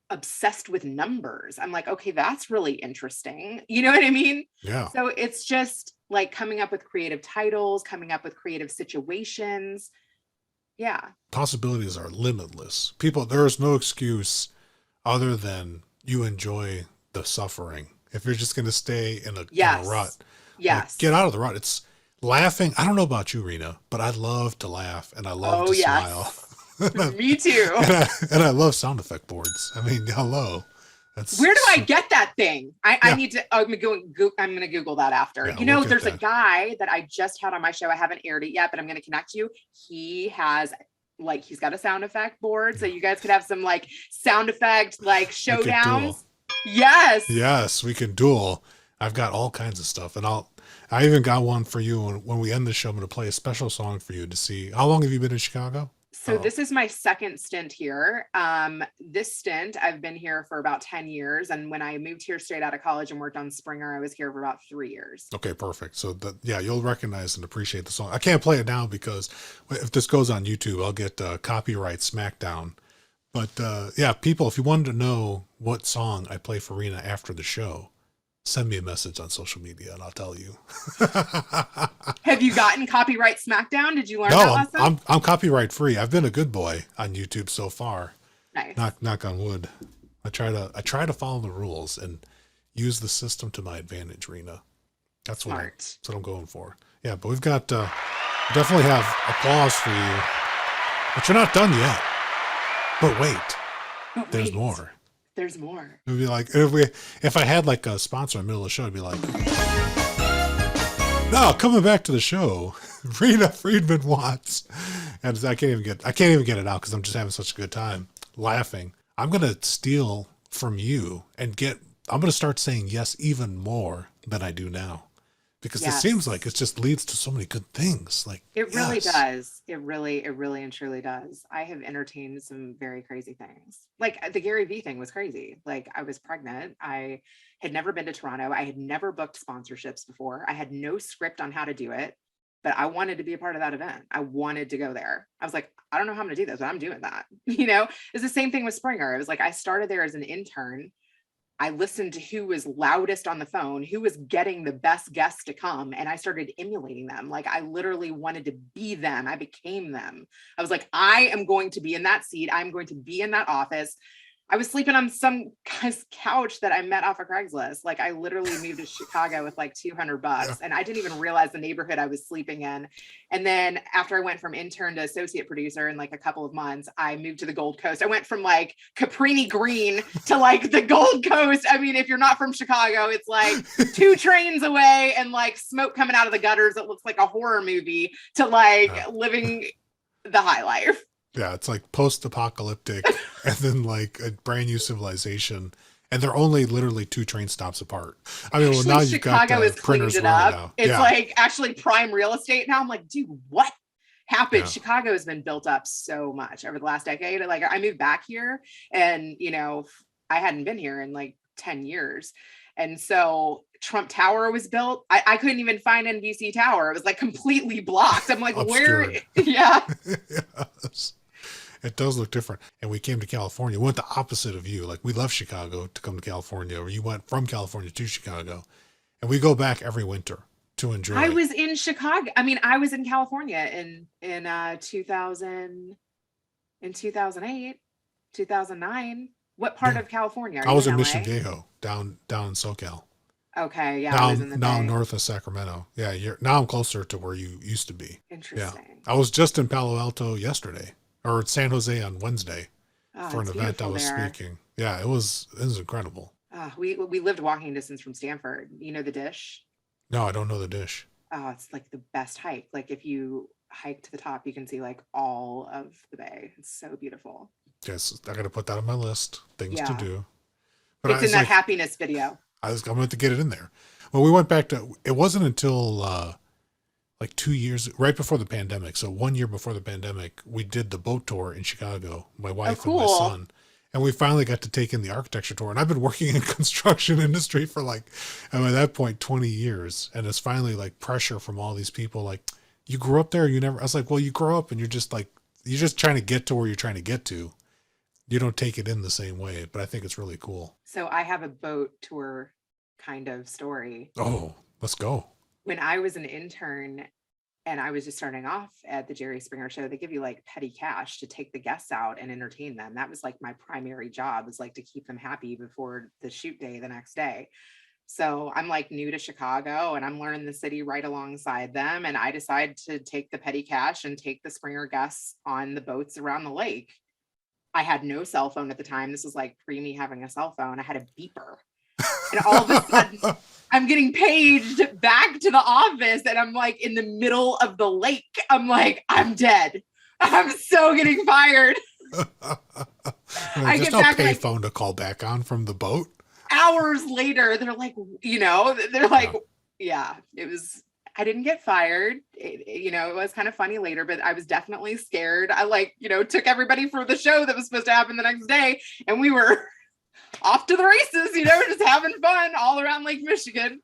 obsessed with numbers. I'm like, okay, that's really interesting. You know what I mean? Yeah. So it's just like coming up with creative titles, coming up with creative situations. Yeah. Possibilities are limitless. People, there is no excuse other than you enjoy the suffering. If you're just going to stay in a rut, yes, like, get out of the rut. It's laughing. I don't know about you, Reena, but I love to laugh and I love to smile. Me too. and I love sound effect boards. I mean, hello. Where do I get that thing? I need to, I'm going to Google that after. Yeah, you know, there's a guy that I just had on my show. I haven't aired it yet, but I'm going to connect you. He has like, he's got a sound effect board. So you guys could have some like sound effect, like showdowns. Yes. Yes, we can duel. I've got all kinds of stuff. And I even got one for you. When we end the show, I'm going to play a special song for you to see. How long have you been in Chicago? So Oh. this is my second stint here. This stint, I've been here for about 10 years. And when I moved here straight out of college and worked on Springer, I was here for about 3 years. Okay, perfect. So yeah, you'll recognize and appreciate the song. I can't play it now because if this goes on YouTube, I'll get copyright smackdown. But yeah, people, if you wanted to know what song I play for Reena after the show, send me a message on social media and I'll tell you. Have you gotten copyright smackdown? Did you learn that No, lesson? I'm copyright free. I've been a good boy on YouTube so far. Nice. Knock on wood. I try to follow the rules and use the system to my advantage, Reena. That's Smart. what I'm going for. Yeah, but we've got definitely have applause for you. But you're not done yet. But wait, But there's wait, more. There's more. It'd be like if I had like a sponsor in the middle of the show, it'd be like, no, coming back to the show, Reena Friedman Watts, and I can't even get it out because I'm just having such a good time laughing. I'm gonna steal from you and I'm gonna start saying yes even more than I do now, because it Yes. seems like it just leads to so many good things. Like It really yes. does. It really and truly does. I have entertained some very crazy things. Like the Gary Vee thing was crazy. Like I was pregnant. I had never been to Toronto. I had never booked sponsorships before. I had no script on how to do it, but I wanted to be a part of that event. I wanted to go there. I was like, I don't know how I'm going to do this, but I'm doing that. It's the same thing with Springer. It was like, I started there as an intern. I listened to who was loudest on the phone, who was getting the best guests to come, and I started emulating them. Like I literally wanted to be them. I became them. I was like, I am going to be in that seat. I'm going to be in that office. I was sleeping on some guy's couch that I met off of Craigslist. Like I literally moved to Chicago with like $200 and I didn't even realize the neighborhood I was sleeping in. And then after I went from intern to associate producer in like a couple of months, I moved to the Gold Coast. I went from like Caprini Green to like the Gold Coast. I mean, if you're not from Chicago, it's like 2 trains away and like smoke coming out of the gutters. It looks like a horror movie to like living the high life. Yeah, it's like post-apocalyptic and then like a brand new civilization. And they're only literally 2 train stops apart. I mean, Actually, well, now you've got Chicago has printers cleaned it running up. now. It's Yeah. like actually prime real estate now. I'm like, dude, what happened? Yeah. Chicago has been built up so much over the last decade. Like I moved back here and, I hadn't been here in like 10 years. And so Trump Tower was built. I couldn't even find NBC Tower. It was like completely blocked. I'm like, where? Obscured. Yeah. Yes. It does look different. And we came to California. We went the opposite of you. Like we left Chicago to come to California, or you went from California to Chicago. And we go back every winter to enjoy. I was in Chicago. I mean, I was in California in 2000, in 2008, 2009. What part of California? Are I you was in LA? Mission Viejo, down in SoCal. Okay, yeah, I was in the Now Bay. north of Sacramento. Yeah, now I'm closer to where you used to be. Interesting. I was just in Palo Alto yesterday, or San Jose on Wednesday Oh, for an it's event I beautiful was there. speaking. Yeah, it was incredible. We lived walking distance from Stanford. You know the Dish? No, I don't know the dish. Oh, it's like the best hike. Like if you hike to the top, you can see like all of the Bay. It's so beautiful. Yes, I got to put that on my list. Things to Yeah. do. It's in was that like, happiness video. I'm going to get it in there. Well, we went back to, it wasn't until like 2 years, right before the pandemic. So 1 year before the pandemic, we did the boat tour in Chicago, my wife and my cool. son. And we finally got to take in the architecture tour. And I've been working in construction industry for like, at that point, 20 years. And it's finally like pressure from all these people. Like, you grew up there? You never, I was like, well, you grow up and you're just trying to get to where you're trying to get to. You don't take it in the same way, but I think it's really cool. So I have a boat tour kind of story. Oh, let's go. When I was an intern and I was just starting off at the Jerry Springer show, they give you like petty cash to take the guests out and entertain them. That was like my primary job, was like to keep them happy before the shoot day the next day. So I'm like new to Chicago and I'm learning the city right alongside them. And I decide to take the petty cash and take the Springer guests on the boats around the lake. I had no cell phone at the time. This was like pre me having a cell phone. I had a beeper. And all of a sudden I'm getting paged back to the office and I'm like in the middle of the lake. I'm like, I'm dead. I'm so getting fired. I There's get no back pay like phone to call back on from the boat. hours later. They're like, they're like, yeah, it was I didn't get fired. It was kind of funny later, but I was definitely scared. I took everybody for the show that was supposed to happen the next day, and we were off to the races, just having fun all around Lake Michigan.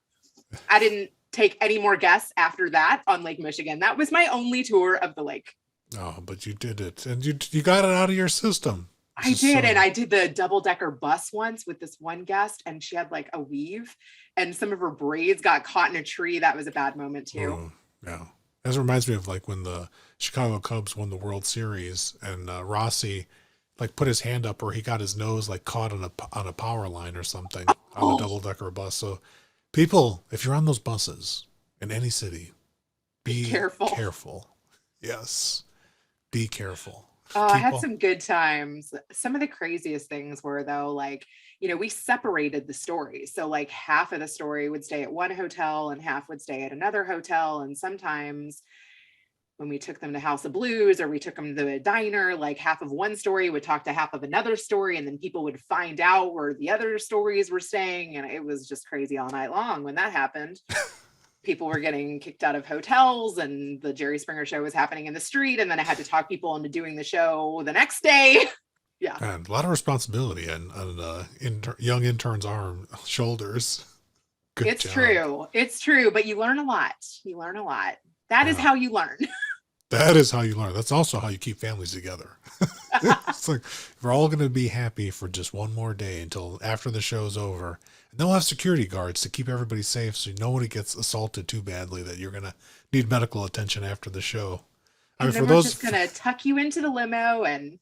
I didn't take any more guests after that on Lake Michigan. That was my only tour of the lake. Oh, but you did it, and you got it out of your system. I did, and I did the double-decker bus once with this one guest, and she had like a weave, and some of her braids got caught in a tree. That was a bad moment too. Oh, yeah. This reminds me of like when the Chicago Cubs won the World Series, and Rossi like put his hand up, or he got his nose like caught on a power line or something on a double-decker bus. So people, if you're on those buses in any city, be careful. Yes. Be careful. I had some good times. Some of the craziest things were though, like, we separated the stories. So like half of the story would stay at one hotel and half would stay at another hotel. And sometimes when we took them to House of Blues or we took them to a diner, like half of one story would talk to half of another story. And then people would find out where the other stories were staying. And it was just crazy all night long when that happened. People were getting kicked out of hotels, and the Jerry Springer show was happening in the street. And then I had to talk people into doing the show the next day. Yeah. And a lot of responsibility on young interns' shoulders. Good job. It's true. But you learn a lot. That is how you learn. That is how you learn. That's also how you keep families together. It's like, we're all going to be happy for just one more day until after the show's over. And they'll have security guards to keep everybody safe, so nobody gets assaulted too badly that you're going to need medical attention after the show. And then we're just going to tuck you into the limo and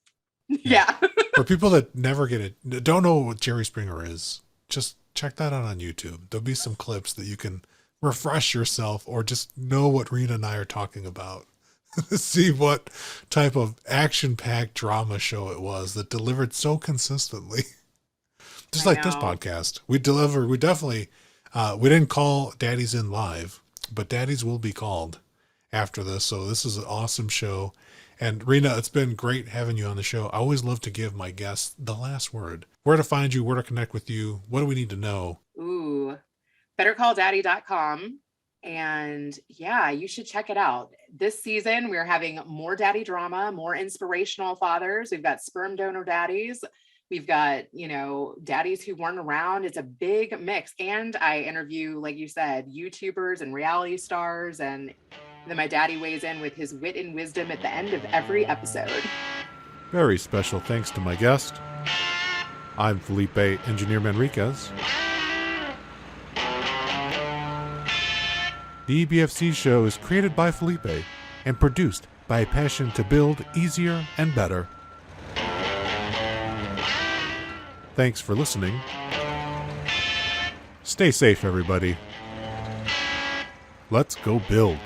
yeah. For people that never get it, don't know what Jerry Springer is, just check that out on YouTube. There'll be some clips that you can refresh yourself or just know what Reena and I are talking about. See what type of action-packed drama show it was that delivered so consistently. Just like this podcast. We definitely, we didn't call Daddies in live, but Daddies will be called after this. So this is an awesome show. And Reena, it's been great having you on the show. I always love to give my guests the last word. Where to find you, where to connect with you. What do we need to know? Ooh, bettercalldaddy.com. And yeah, you should check it out. This season, we're having more daddy drama, more inspirational fathers. We've got sperm donor daddies. We've got, daddies who weren't around. It's a big mix. And I interview, like you said, YouTubers and reality stars. And then my daddy weighs in with his wit and wisdom at the end of every episode. Very special thanks to my guest. I'm Felipe Engineer Manriquez. The EBFC show is created by Felipe and produced by a passion to build easier and better. Thanks for listening. Stay safe, everybody. Let's go build.